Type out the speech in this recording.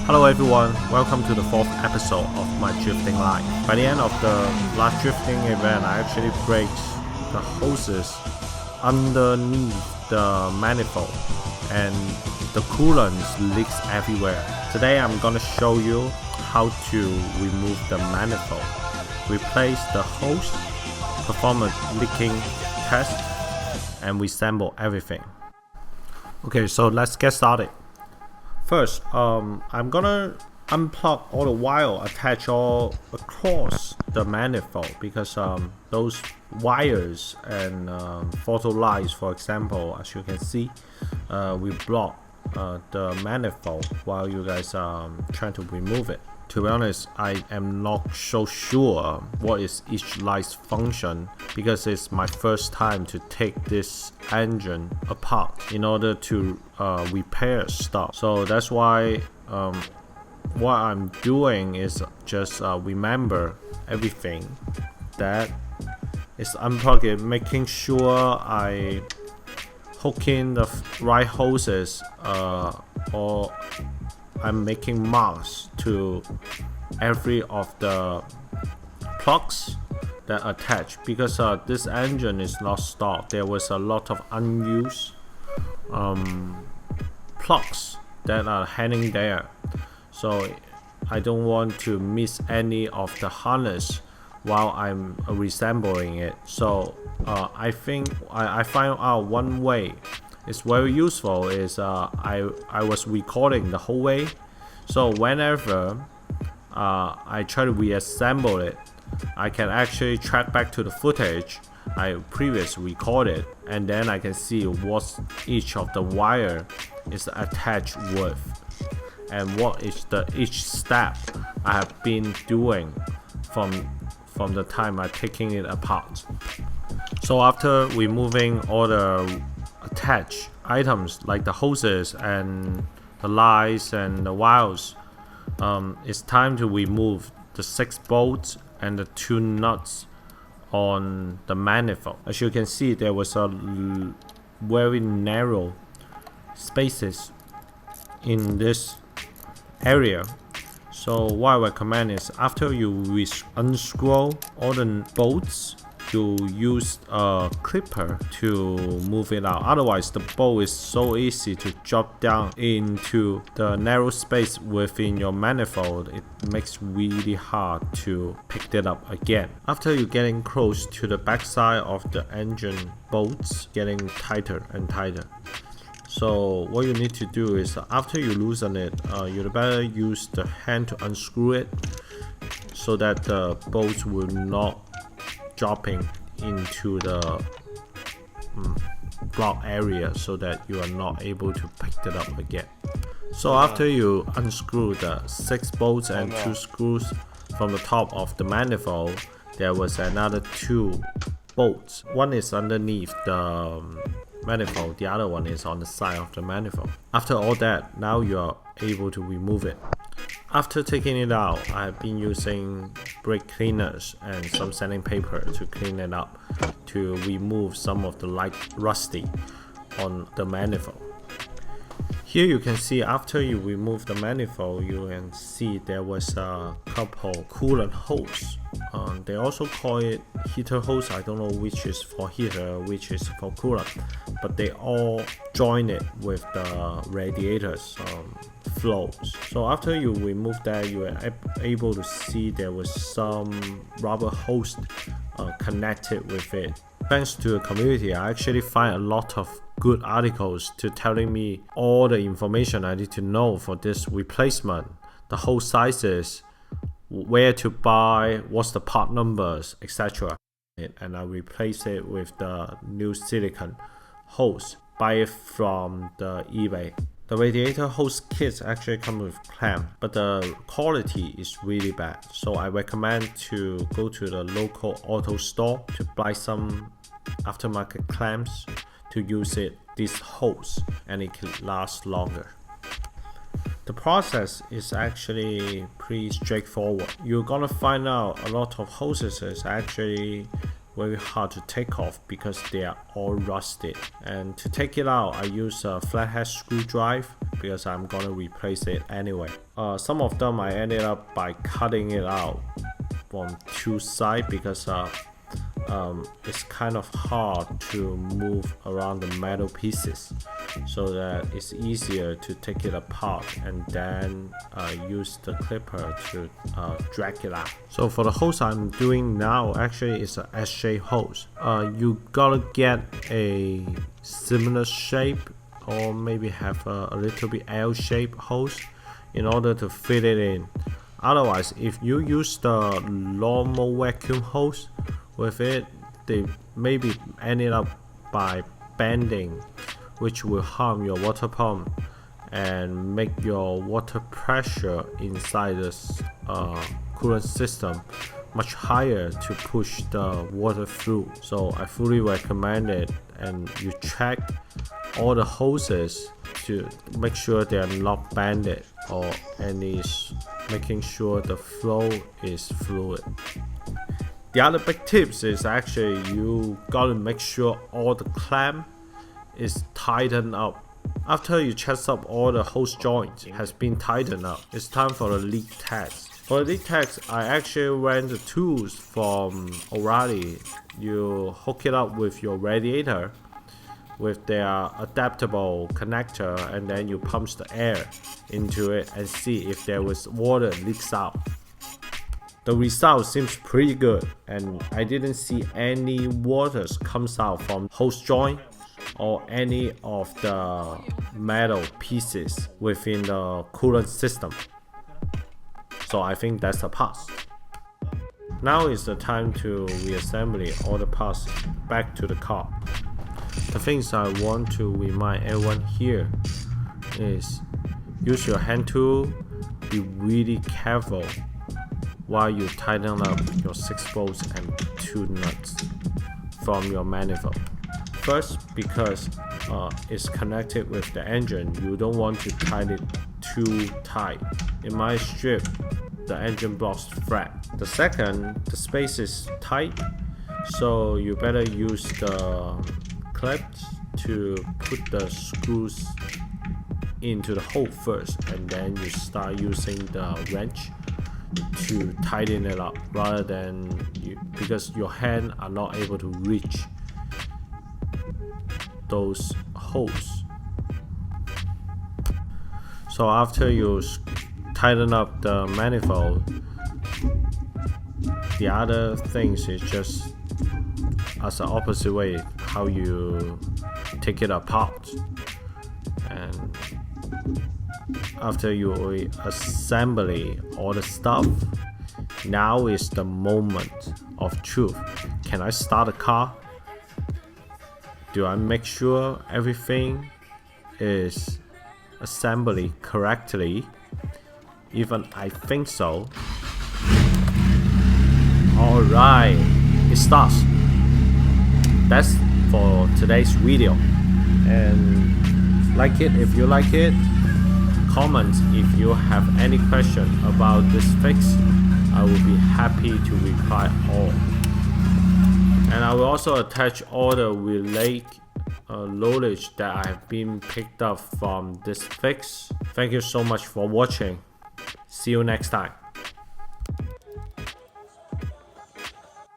Hello everyone, welcome to the 4th episode of my drifting life. By the end of the last drifting event, I actually braked the hoses underneath the manifold and the coolant leaks everywhere. Today I'm gonna show you how to remove the manifold, replace the hose, perform a leaking test, and reassemble everything. Okay, so let's get started. First, I'm gonna unplug all the wire attached all across the manifold because those wires and photo lights, for example, as you can see, we block the manifold while you guys are trying to remove it. To be honest, I am not so sure what is each light's function because it's my first time to take this engine apart in order to repair stuff. So that's why what I'm doing is just remember everything that is unplugged, making sure I hook in the right hoses or I'm making marks to every of the plugs that attach because this engine is not stock. There was a lot of unused plugs that are hanging there, so I don't want to miss any of the harness while I'm reassembling it. So I think I find out one way it's very useful is I was recording the whole way, so whenever I try to reassemble it, I can actually track back to the footage I previously recorded, and then I can see what each of the wire is attached with and what is each step I have been doing from the time I'm taking it apart. So after removing all the attached items like the hoses and the lights and the wires, it's time to remove the 6 bolts and the 2 nuts on the manifold. As you can see, there was a very narrow spaces in this area. So what I recommend is after you unscrew all the bolts, you use a clipper to move it out. Otherwise, the bolt is so easy to drop down into the narrow space within your manifold. It makes really hard to pick it up again. After you getting close to the backside of the engine bolts, getting tighter and tighter. So what you need to do is after you loosen it, you better use the hand to unscrew it so that the bolts will not dropping into the block area so that you are not able to pick it up again. So after you unscrew the 6 bolts and 2 screws from the top of the manifold, there was another 2 bolts. One is underneath the manifold, the other one is on the side of the manifold. After all that, now you are able to remove it. After taking it out, I have been using brake cleaners and some sanding paper to clean it up to remove some of the light rusty on the manifold. Here you can see after you remove the manifold, you can see there was a couple coolant hose. They also call it heater hose. I don't know which is for heater, which is for coolant, but they all join it with the radiators flows. So after you remove that, you are able to see there was some rubber hose connected with it. Thanks to the community, I actually find a lot of good articles to telling me all the information I need to know for this replacement, the hose sizes, where to buy, what's the part numbers, etc. And I replace it with the new silicone hose. Buy it from the eBay. The radiator hose kits actually come with clamp, but the quality is really bad. So I recommend to go to the local auto store to buy some aftermarket clamps to use this hose, and it can last longer. The process is actually pretty straightforward. You're gonna find out a lot of hoses is actually very hard to take off because they are all rusted. And to take it out, I use a flathead screwdriver because I'm gonna replace it anyway. Some of them I ended up by cutting it out from two sides because it's kind of hard to move around the metal pieces, so that it's easier to take it apart and then use the clipper to drag it out. So for the hose I'm doing now, actually it's an S-shaped hose. You gotta get a similar shape, or maybe have a little bit L-shaped hose in order to fit it in. Otherwise, if you use the normal vacuum hose with it, they maybe ended up by bending, which will harm your water pump and make your water pressure inside this coolant system much higher to push the water through. So I fully recommend it, and you check all the hoses to make sure they are not bended or making sure the flow is fluid. The other big tips is actually you gotta make sure all the clamp is tightened up. After you check up all the hose joints has been tightened up, it's time for the leak test. For the leak test, I actually rent the tools from O'Reilly. You hook it up with your radiator with their adaptable connector, and then you pump the air into it and see if there was water leaks out. The result seems pretty good, and I didn't see any waters comes out from hose joint or any of the metal pieces within the coolant system. So I think that's a pass. Now is the time to reassemble all the parts back to the car. The things I want to remind everyone here is use your hand tool, be really careful while you tighten up your 6 bolts and 2 nuts from your manifold. First, because it's connected with the engine, you don't want to tighten it too tight. It might strip the engine blocks flat. The second, the space is tight, so you better use the clips to put the screws into the hole first, and then you start using the wrench to tighten it up, rather than because your hand are not able to reach those holes. So after you tighten up the manifold, the other things is just as the opposite way how you take it apart. And after you assemble all the stuff, now is the moment of truth. Can I start a car? Do I make sure everything is assembled correctly? Even I think so. Alright, it starts. That's for today's video. And like it if you like it. Comment if you have any question about this fix. I will be happy to reply all. And I will also attach all the related knowledge that I have been picked up from this fix. Thank you so much for watching. See you next time.